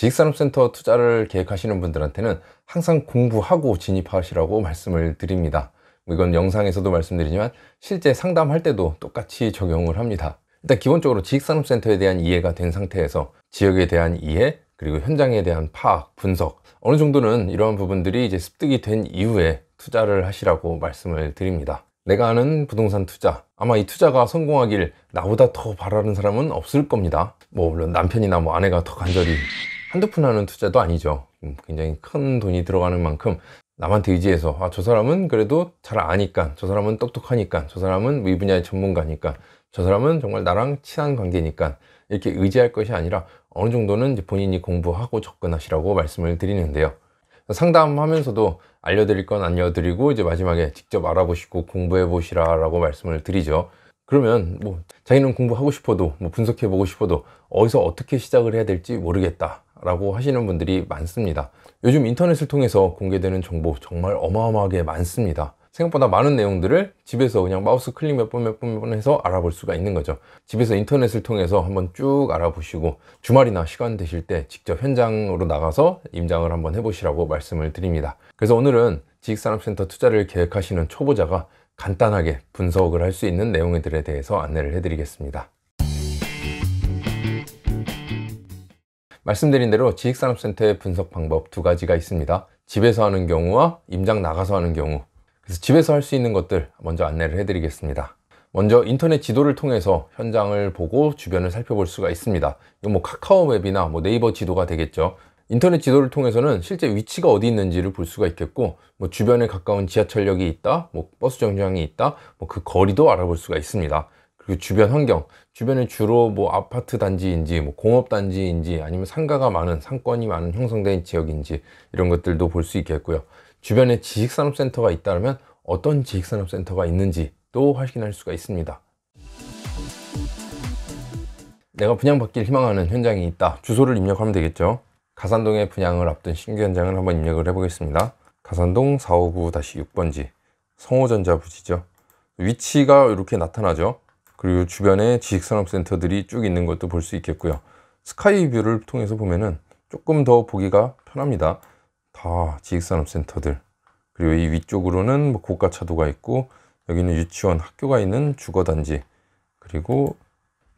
지식산업센터 투자를 계획하시는 분들한테는 항상 공부하고 진입하시라고 말씀을 드립니다. 이건 영상에서도 말씀드리지만 실제 상담할 때도 똑같이 적용을 합니다. 일단 기본적으로 지식산업센터에 대한 이해가 된 상태에서 지역에 대한 이해, 그리고 현장에 대한 파악, 분석, 어느 정도는 이러한 부분들이 이제 습득이 된 이후에 투자를 하시라고 말씀을 드립니다. 내가 아는 부동산 투자, 아마 이 투자가 성공하길 나보다 더 바라는 사람은 없을 겁니다. 물론 남편이나 아내가 더 간절히 한두 푼 하는 투자도 아니죠. 굉장히 큰 돈이 들어가는 만큼 남한테 의지해서 저 사람은 그래도 잘 아니까, 저 사람은 똑똑하니까, 저 사람은 이 분야의 전문가니까, 저 사람은 정말 나랑 친한 관계니까 이렇게 의지할 것이 아니라 어느 정도는 이제 본인이 공부하고 접근하시라고 말씀을 드리는데요. 상담하면서도 알려드릴 건 알려드리고 이제 마지막에 직접 알아보시고 공부해 보시라라고 말씀을 드리죠. 그러면 자기는 공부하고 싶어도 분석해 보고 싶어도 어디서 어떻게 시작을 해야 될지 모르겠다 라고 하시는 분들이 많습니다. 요즘 인터넷을 통해서 공개되는 정보 정말 어마어마하게 많습니다. 생각보다 많은 내용들을 집에서 그냥 마우스 클릭 몇 번 해서 알아볼 수가 있는 거죠. 집에서 인터넷을 통해서 한번 쭉 알아보시고 주말이나 시간 되실 때 직접 현장으로 나가서 임장을 한번 해보시라고 말씀을 드립니다. 그래서 오늘은 지식산업센터 투자를 계획하시는 초보자가 간단하게 분석을 할 수 있는 내용들에 대해서 안내를 해드리겠습니다. 말씀드린 대로 지식산업센터의 분석 방법 두 가지가 있습니다. 집에서 하는 경우와 임장 나가서 하는 경우. 그래서 집에서 할 수 있는 것들 먼저 안내를 해드리겠습니다. 먼저 인터넷 지도를 통해서 현장을 보고 주변을 살펴볼 수가 있습니다. 이건 카카오맵이나 네이버 지도가 되겠죠. 인터넷 지도를 통해서는 실제 위치가 어디 있는지를 볼 수가 있겠고, 주변에 가까운 지하철역이 있다, 버스 정류장이 있다, 그 거리도 알아볼 수가 있습니다. 그리고 주변 환경, 주변에 주로 아파트 단지인지 공업 단지인지 아니면 상가가 많은, 상권이 많은 형성된 지역인지 이런 것들도 볼 수 있겠고요. 주변에 지식산업센터가 있다면 어떤 지식산업센터가 있는지도 확인할 수가 있습니다. 내가 분양받기를 희망하는 현장이 있다. 주소를 입력하면 되겠죠. 가산동에 분양을 앞둔 신규 현장을 한번 입력을 해보겠습니다. 가산동 459-6번지 성호전자 부지죠. 위치가 이렇게 나타나죠. 그리고 주변에 지식산업센터들이 쭉 있는 것도 볼 수 있겠고요. 스카이뷰를 통해서 보면은 조금 더 보기가 편합니다. 다 지식산업센터들. 그리고 이 위쪽으로는 고가차도가 있고, 여기는 유치원, 학교가 있는 주거단지, 그리고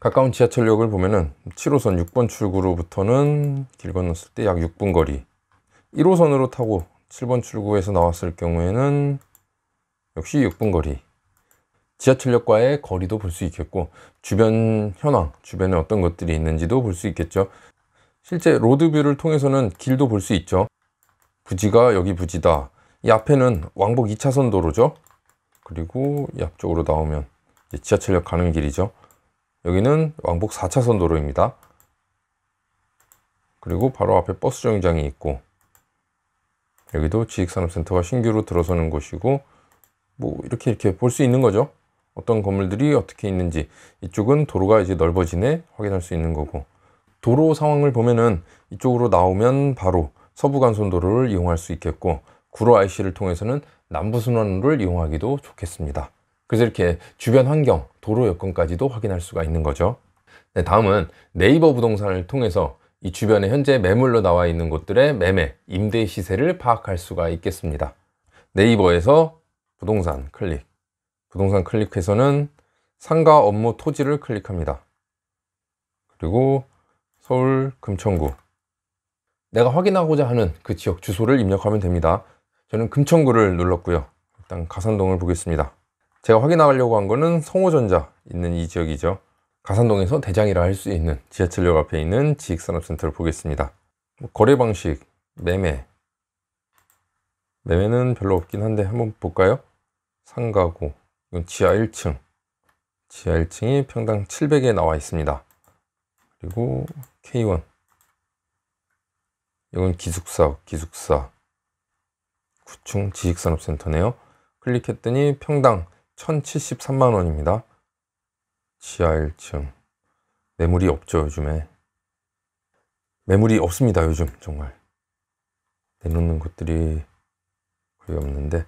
가까운 지하철역을 보면은 7호선 6번 출구로부터는 길 건넜을 때 약 6분 거리, 1호선으로 타고 7번 출구에서 나왔을 경우에는 역시 6분 거리, 지하철역과의 거리도 볼 수 있겠고, 주변 현황, 주변에 어떤 것들이 있는지도 볼 수 있겠죠. 실제 로드뷰를 통해서는 길도 볼 수 있죠. 부지가 여기 부지다. 이 앞에는 왕복 2차선 도로죠. 그리고 이 앞쪽으로 나오면 지하철역 가는 길이죠. 여기는 왕복 4차선 도로입니다. 그리고 바로 앞에 버스 정류장이 있고, 여기도 지식산업센터가 신규로 들어서는 곳이고, 이렇게 볼 수 있는 거죠. 어떤 건물들이 어떻게 있는지. 이쪽은 도로가 이제 넓어지네 확인할 수 있는 거고, 도로 상황을 보면은 이쪽으로 나오면 바로 서부간선도로를 이용할 수 있겠고, 구로 IC를 통해서는 남부순환로를 이용하기도 좋겠습니다. 그래서 이렇게 주변 환경, 도로 여건까지도 확인할 수가 있는 거죠. 네, 다음은 네이버 부동산을 통해서 이 주변에 현재 매물로 나와 있는 곳들의 매매, 임대 시세를 파악할 수가 있겠습니다. 네이버에서 부동산 클릭해서는 상가 업무 토지를 클릭합니다. 그리고 서울 금천구, 내가 확인하고자 하는 그 지역 주소를 입력하면 됩니다. 저는 금천구를 눌렀고요. 일단 가산동을 보겠습니다. 제가 확인하려고 한 거는 성호전자 있는 이 지역이죠. 가산동에서 대장이라 할 수 있는 지하철역 앞에 있는 지식산업센터를 보겠습니다. 거래 방식, 매매는 별로 없긴 한데 한번 볼까요? 상가고, 이건 지하 1층, 지하 1층이 평당 700에 나와 있습니다. 그리고 K1, 이건 기숙사 9층 지식산업센터네요. 클릭했더니 평당 1073만 원입니다. 지하 1층. 매물이 없죠, 요즘에. 매물이 없습니다, 요즘. 정말 내놓는 것들이 거의 없는데,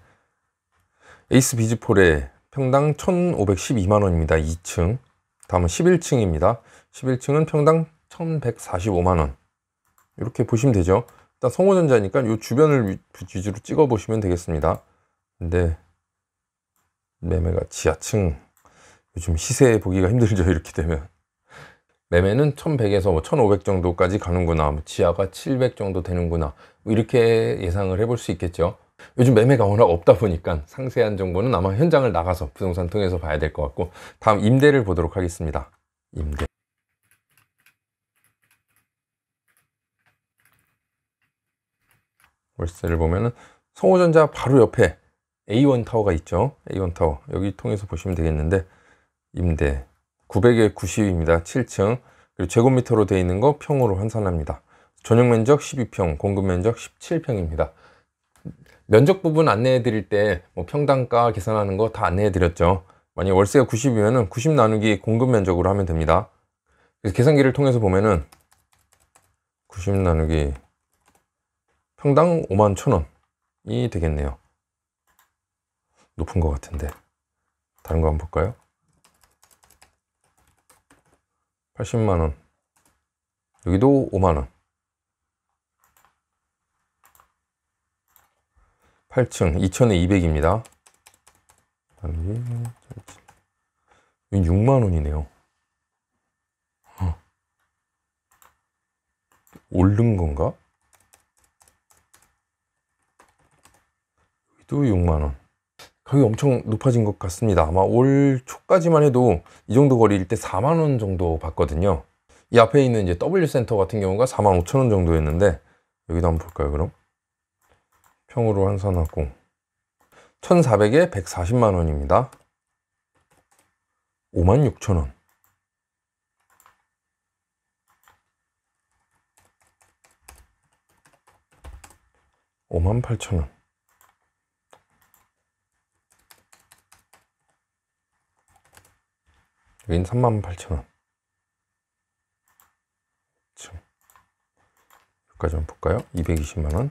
에이스 비즈폴에 평당 1512만 원입니다. 2층. 다음은 11층입니다 11층은 평당 1145만 원. 이렇게 보시면 되죠. 일단 성호전자니까 이 주변을 위주로 찍어 보시면 되겠습니다. 근데 매매가 지하층, 요즘 시세 보기가 힘들죠. 이렇게 되면 매매는 1100에서 뭐 1500 정도까지 가는구나, 뭐 지하가 700 정도 되는구나, 뭐 이렇게 예상을 해볼 수 있겠죠. 요즘 매매가 워낙 없다 보니까 상세한 정보는 아마 현장을 나가서 부동산 통해서 봐야 될 것 같고, 다음 임대를 보도록 하겠습니다. 임대. 월세를 보면은 성호전자 바로 옆에 A1 타워가 있죠. A1 타워 여기 통해서 보시면 되겠는데, 임대 900에 90입니다. 7층. 그리고 제곱미터로 되어 있는 거 평으로 환산합니다. 전용 면적 12평, 공급 면적 17평입니다. 면적 부분 안내해 드릴 때 뭐 평당가 계산하는 거 다 안내해 드렸죠. 만약 월세가 90이면은 90 나누기 공급 면적으로 하면 됩니다. 그래서 계산기를 통해서 보면은 90 나누기 평당 51,000원이 되겠네요. 높은 것 같은데 다른 거 한번 볼까요? 80만원, 여기도 5만원. 8층 2,000에 200입니다. 여기 6만원이네요. 오른 건가? 여기도 6만원. 가격이 엄청 높아진 것 같습니다. 아마 올 초까지만 해도 이 정도 거리일 때 4만원 정도 받거든요. 이 앞에 있는 이제 W센터 같은 경우가 45,000원 정도였는데, 여기도 한번 볼까요? 그럼 평으로 환산하고 1,400에 140만원입니다. 56,000원. 58,000원. 여긴 38,000원. 여기까지 한번 볼까요? 220만원.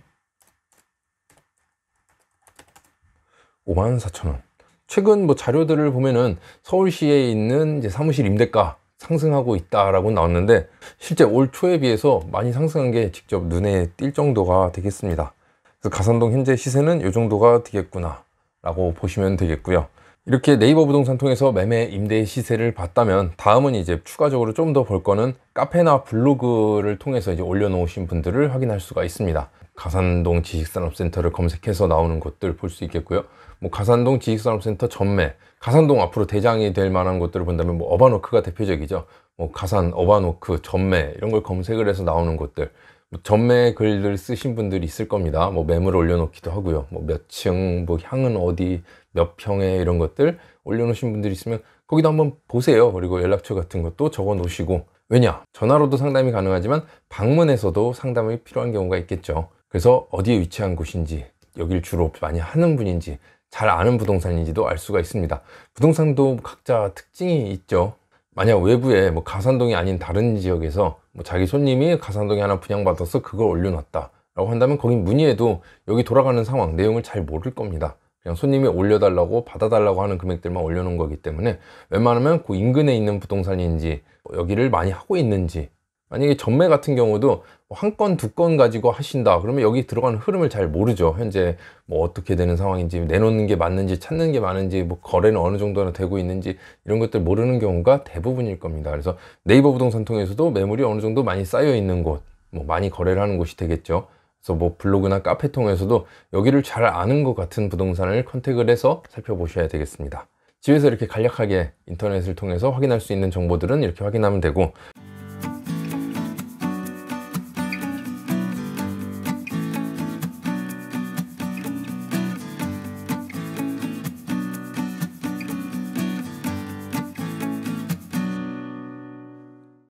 54,000원. 최근 뭐 자료들을 보면은 서울시에 있는 이제 사무실 임대가 상승하고 있다라고 나왔는데, 실제 올 초에 비해서 많이 상승한 게 직접 눈에 띌 정도가 되겠습니다. 그래서 가산동 현재 시세는 이 정도가 되겠구나 라고 보시면 되겠고요. 이렇게 네이버 부동산 통해서 매매 임대 시세를 봤다면, 다음은 이제 추가적으로 좀 더 볼 거는 카페나 블로그를 통해서 이제 올려놓으신 분들을 확인할 수가 있습니다. 가산동 지식산업센터를 검색해서 나오는 것들 볼 수 있겠고요. 뭐 가산동 지식산업센터 전매, 가산동 앞으로 대장이 될 만한 것들을 본다면 뭐 어바노크가 대표적이죠. 뭐 가산, 어바노크, 전매 이런 걸 검색을 해서 나오는 것들, 뭐 전매 글을 쓰신 분들이 있을 겁니다. 뭐 매물을 올려놓기도 하고요. 뭐 몇 층, 뭐 향은 어디, 몇 평에 이런 것들 올려놓으신 분들이 있으면 거기도 한번 보세요. 그리고 연락처 같은 것도 적어 놓으시고, 왜냐? 전화로도 상담이 가능하지만 방문해서도 상담이 필요한 경우가 있겠죠. 그래서 어디에 위치한 곳인지, 여길 주로 많이 하는 분인지, 잘 아는 부동산인지도 알 수가 있습니다. 부동산도 각자 특징이 있죠. 만약 외부에 뭐 가산동이 아닌 다른 지역에서 뭐 자기 손님이 가산동에 하나 분양받아서 그걸 올려놨다 라고 한다면, 거기 문의해도 여기 돌아가는 상황, 내용을 잘 모를 겁니다. 그냥 손님이 올려달라고 받아달라고 하는 금액들만 올려놓은 거기 때문에, 웬만하면 그 인근에 있는 부동산인지 여기를 많이 하고 있는지, 만약에 전매 같은 경우도 한 건, 두 건 가지고 하신다 그러면 여기 들어가는 흐름을 잘 모르죠. 현재 뭐 어떻게 되는 상황인지, 내놓는 게 맞는지, 찾는 게 많은지, 뭐 거래는 어느 정도나 되고 있는지, 이런 것들 모르는 경우가 대부분일 겁니다. 그래서 네이버 부동산 통해서도 매물이 어느 정도 많이 쌓여 있는 곳, 뭐 많이 거래를 하는 곳이 되겠죠. 그래서 뭐 블로그나 카페 통해서도 여기를 잘 아는 것 같은 부동산을 컨택을 해서 살펴보셔야 되겠습니다. 집에서 이렇게 간략하게 인터넷을 통해서 확인할 수 있는 정보들은 이렇게 확인하면 되고,